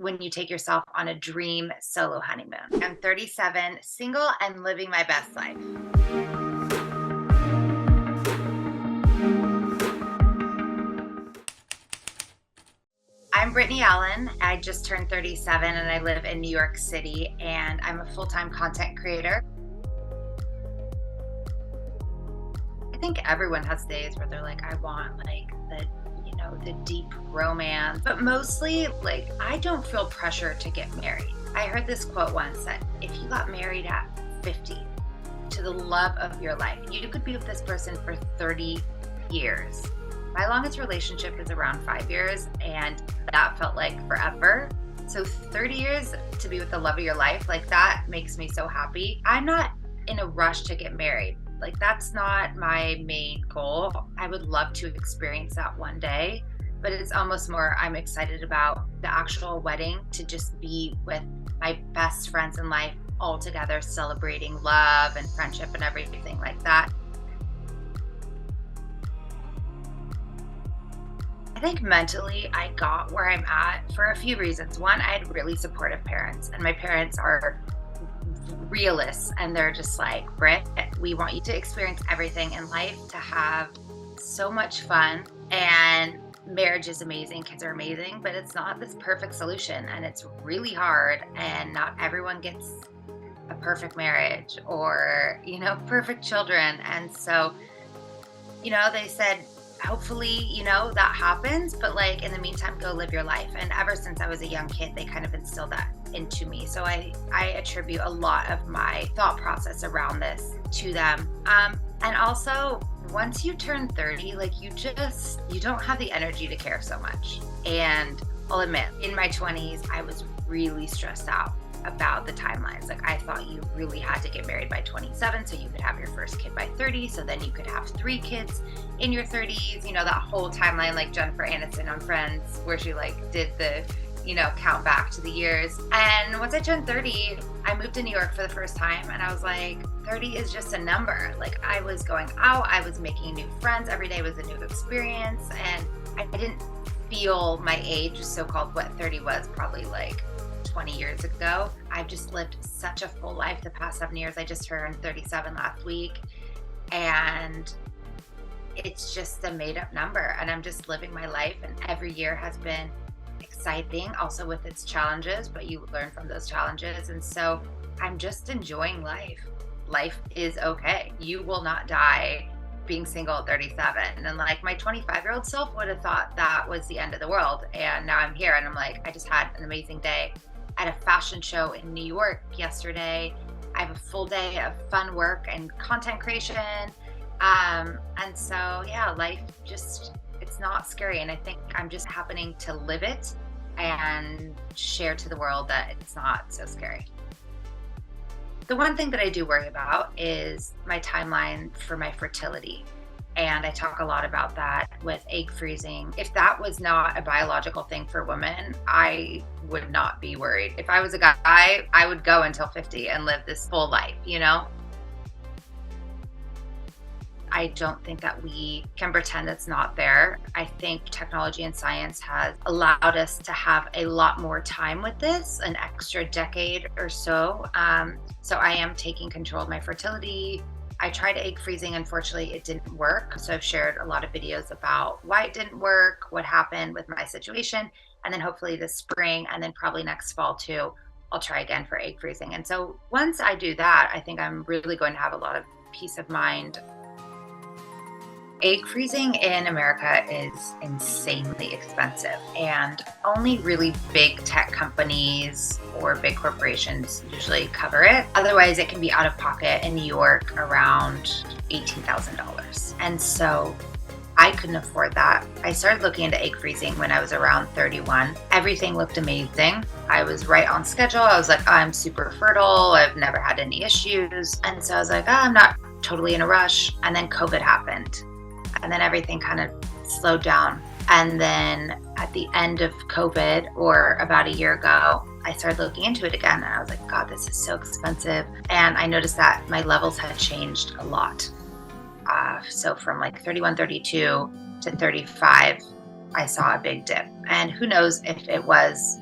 when you take yourself on a dream solo honeymoon. I'm 37, single, and living my best life. I'm Brittany Allyn. I just turned 37 and I live in New York City, and I'm a full-time content creator. I think everyone has days where they're like, I want like the deep romance, but mostly like I don't feel pressure to get married. I heard this quote once that if you got married at 50 to the love of your life, you could be with this person for 30 years. My longest relationship is around 5 years, and that felt like forever. So 30 years to be with the love of your life, like that makes me so happy. I'm not in a rush to get married. Like that's not my main goal. I would love to experience that one day, but it's almost more I'm excited about the actual wedding, to just be with my best friends in life all together, celebrating love and friendship and everything like that. I think mentally I got where I'm at for a few reasons. One, I had really supportive parents, and my parents are realists, and they're just like, Britt, we want you to experience everything in life, to have so much fun, and marriage is amazing, kids are amazing, but it's not this perfect solution, and it's really hard, and not everyone gets a perfect marriage or perfect children. And so they said hopefully that happens, but like in the meantime, go live your life. And ever since I was a young kid, they kind of instilled that into me. So I attribute a lot of my thought process around this to them. And also, once you turn 30, like you don't have the energy to care so much. And I'll admit, in my 20s, I was really stressed out about the timelines. Like I thought you really had to get married by 27 so you could have your first kid by 30, so then you could have 3 kids in your 30s, that whole timeline, like Jennifer Aniston on Friends, where she like did the count back to the years. And once I turned 30, I moved to New York for the first time, and I was like, 30 is just a number. Like I was going out, I was making new friends, every day was a new experience, and I didn't feel my age, so-called what 30 was, probably like 20 years ago. I've just lived such a full life the past 7 years. I just turned 37 last week, and it's just a made up number, and I'm just living my life, and every year has been exciting, also with its challenges, but you learn from those challenges. And so I'm just enjoying life. Life is okay. You will not die being single at 37. And like my 25-year-old self would have thought that was the end of the world. And now I'm here, and I'm like, I just had an amazing day at a fashion show in New York yesterday. I have a full day of fun work and content creation. And so, yeah, life just, it's not scary. And I think I'm just happening to live it and share to the world that it's not so scary. The one thing that I do worry about is my timeline for my fertility. And I talk a lot about that with egg freezing. If that was not a biological thing for women, I would not be worried. If I was a guy, I would go until 50 and live this full life, I don't think that we can pretend it's not there. I think technology and science has allowed us to have a lot more time with this, an extra decade or so. So I am taking control of my fertility. I tried egg freezing. Unfortunately, it didn't work. So I've shared a lot of videos about why it didn't work, what happened with my situation, and then hopefully this spring, and then probably next fall too, I'll try again for egg freezing. And so once I do that, I think I'm really going to have a lot of peace of mind. Egg freezing in America is insanely expensive, and only really big tech companies or big corporations usually cover it. Otherwise, it can be out of pocket in New York around $18,000. And so I couldn't afford that. I started looking into egg freezing when I was around 31. Everything looked amazing. I was right on schedule. I was like, oh, I'm super fertile. I've never had any issues. And so I was like, oh, I'm not totally in a rush. And then COVID happened. And then everything kind of slowed down. And then at the end of COVID, or about a year ago, I started looking into it again. And I was like, God, this is so expensive. And I noticed that my levels had changed a lot. So from like 31, 32 to 35, I saw a big dip. And who knows if it was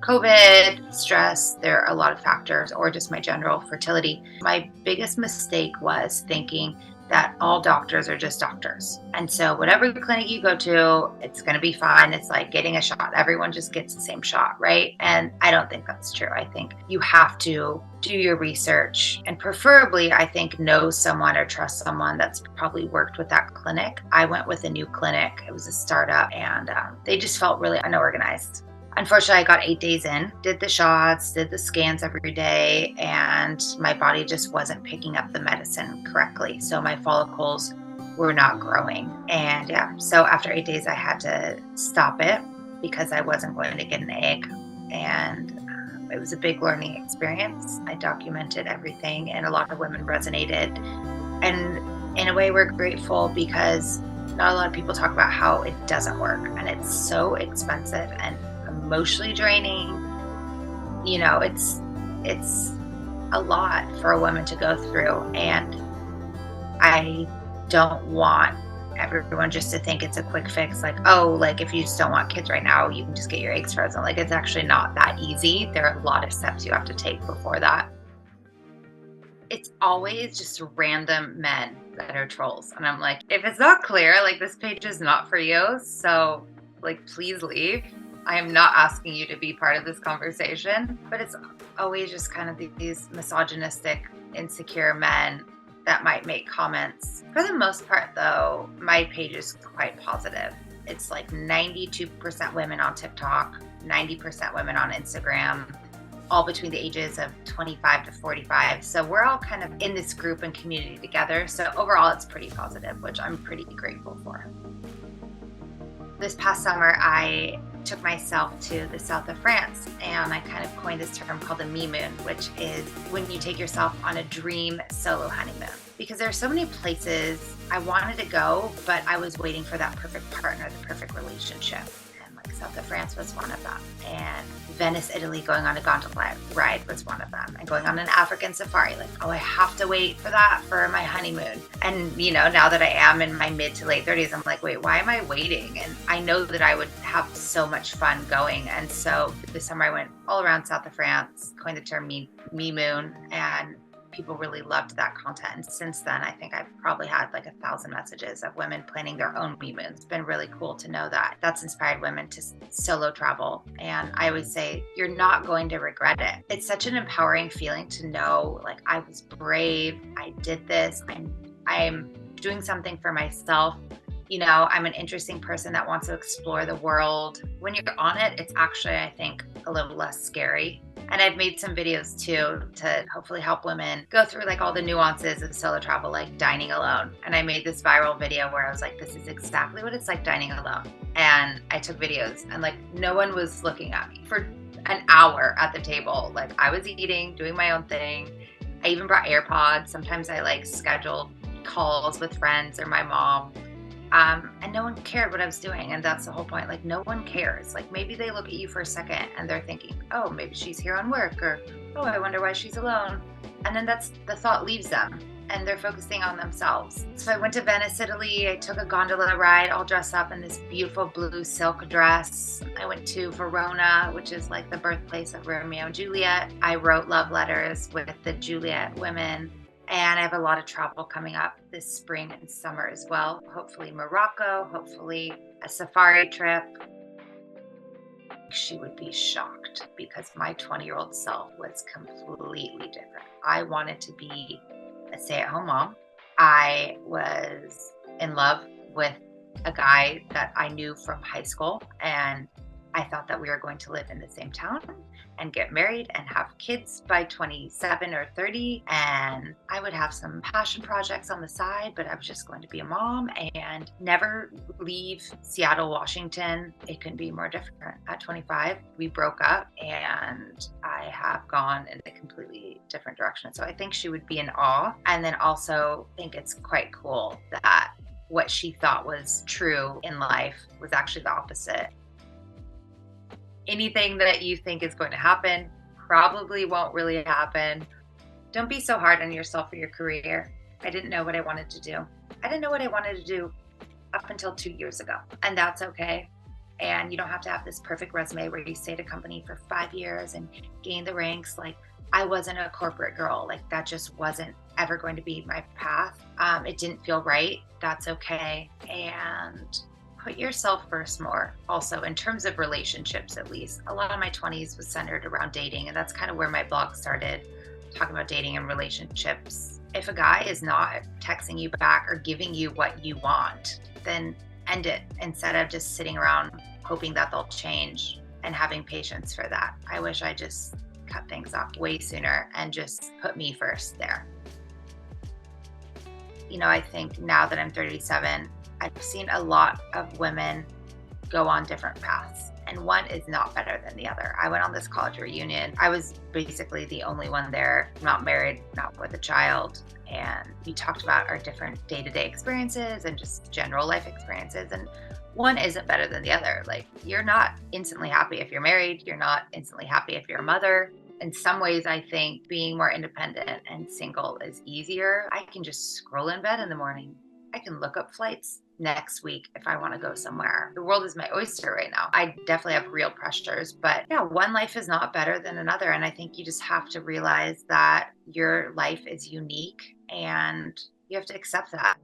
COVID, stress, there are a lot of factors, or just my general fertility. My biggest mistake was thinking that all doctors are just doctors. And so whatever clinic you go to, it's going to be fine. It's like getting a shot. Everyone just gets the same shot, right? And I don't think that's true. I think you have to do your research and preferably, I think, know someone or trust someone that's probably worked with that clinic. I went with a new clinic. It was a startup and they just felt really unorganized. Unfortunately, I got 8 days in, did the shots, did the scans every day, and my body just wasn't picking up the medicine correctly. So my follicles were not growing. And yeah, so after 8 days, I had to stop it because I wasn't going to get an egg. And it was a big learning experience. I documented everything, and a lot of women resonated. And in a way, we're grateful because not a lot of people talk about how it doesn't work, and it's so expensive and emotionally draining. You know, it's a lot for a woman to go through, and I don't want everyone just to think it's a quick fix, like, oh, like if you just don't want kids right now, you can just get your eggs frozen. Like, it's actually not that easy. There are a lot of steps you have to take before that. It's always just random men that are trolls, and I'm like, if it's not clear, like, this page is not for you, so like, please leave. I am not asking you to be part of this conversation, but it's always just kind of these misogynistic, insecure men that might make comments. For the most part, though, my page is quite positive. It's like 92% women on TikTok, 90% women on Instagram, all between the ages of 25 to 45. So we're all kind of in this group and community together. So overall, it's pretty positive, which I'm pretty grateful for. This past summer, I took myself to the south of France, and I kind of coined this term called the honeymoon, which is when you take yourself on a dream solo honeymoon. Because there are so many places I wanted to go, but I was waiting for that perfect partner, the perfect relationship. And like south of France was one of them. And Venice, Italy, going on a gondola ride was one of them. And going on an African safari, like, oh, I have to wait for that for my honeymoon. And, you know, now that I am in my mid to late 30s, I'm like, wait, why am I waiting? And I know that I would have so much fun going. And so this summer I went all around south of France, coined the term me moon, and people really loved that content. And since then, I think I've probably had like 1,000 messages of women planning their own honeymoons. It's been really cool to know that that's inspired women to solo travel. And I always say, you're not going to regret it. It's such an empowering feeling to know, like, I was brave, I did this, I'm doing something for myself. You know, I'm an interesting person that wants to explore the world. When you're on it, it's actually, I think, a little less scary. And I've made some videos too to hopefully help women go through like all the nuances of solo travel, like dining alone. And I made this viral video where I was like, this is exactly what it's like dining alone. And I took videos and like no one was looking at me for an hour at the table. Like, I was eating, doing my own thing. I even brought AirPods. Sometimes I like scheduled calls with friends or my mom. And no one cared what I was doing. And that's the whole point. Like, no one cares. Like, maybe they look at you for a second and they're thinking, oh, maybe she's here on work, or, oh, I wonder why she's alone. And then that's the thought leaves them and they're focusing on themselves. So I went to Venice, Italy. I took a gondola ride all dressed up in this beautiful blue silk dress. I went to Verona, which is like the birthplace of Romeo and Juliet. I wrote love letters with the Juliet women. And I have a lot of travel coming up this spring and summer as well. Hopefully Morocco, hopefully a safari trip. She would be shocked because my 20-year-old self was completely different. I wanted to be a stay-at-home mom. I was in love with a guy that I knew from high school, and I thought that we were going to live in the same town and get married and have kids by 27 or 30. And I would have some passion projects on the side, but I was just going to be a mom and never leave Seattle, Washington. It couldn't be more different. At 25, we broke up and I have gone in a completely different direction. So I think she would be in awe. And then also think it's quite cool that what she thought was true in life was actually the opposite. Anything that you think is going to happen probably won't really happen. Don't be so hard on yourself for your career. I didn't know what I wanted to do. I didn't know what I wanted to do up until 2 years ago, and that's okay. And you don't have to have this perfect resume where you stay at a company for 5 years and gain the ranks. Like, I wasn't a corporate girl. Like, that just wasn't ever going to be my path. It didn't feel right. That's okay. And put yourself first more. Also, in terms of relationships, at least, a lot of my 20s was centered around dating. And that's kind of where my blog started, talking about dating and relationships. If a guy is not texting you back or giving you what you want, then end it instead of just sitting around hoping that they'll change and having patience for that. I wish I just cut things off way sooner and just put me first there. I think now that I'm 37, I've seen a lot of women go on different paths, and one is not better than the other. I went on this college reunion. I was basically the only one there, not married, not with a child. And we talked about our different day-to-day experiences and just general life experiences. And one isn't better than the other. Like, you're not instantly happy if you're married. You're not instantly happy if you're a mother. In some ways, I think being more independent and single is easier. I can just scroll in bed in the morning. I can look up flights next week if I want to go somewhere. The world is my oyster right now. I definitely have real pressures, but yeah, one life is not better than another. And I think you just have to realize that your life is unique and you have to accept that.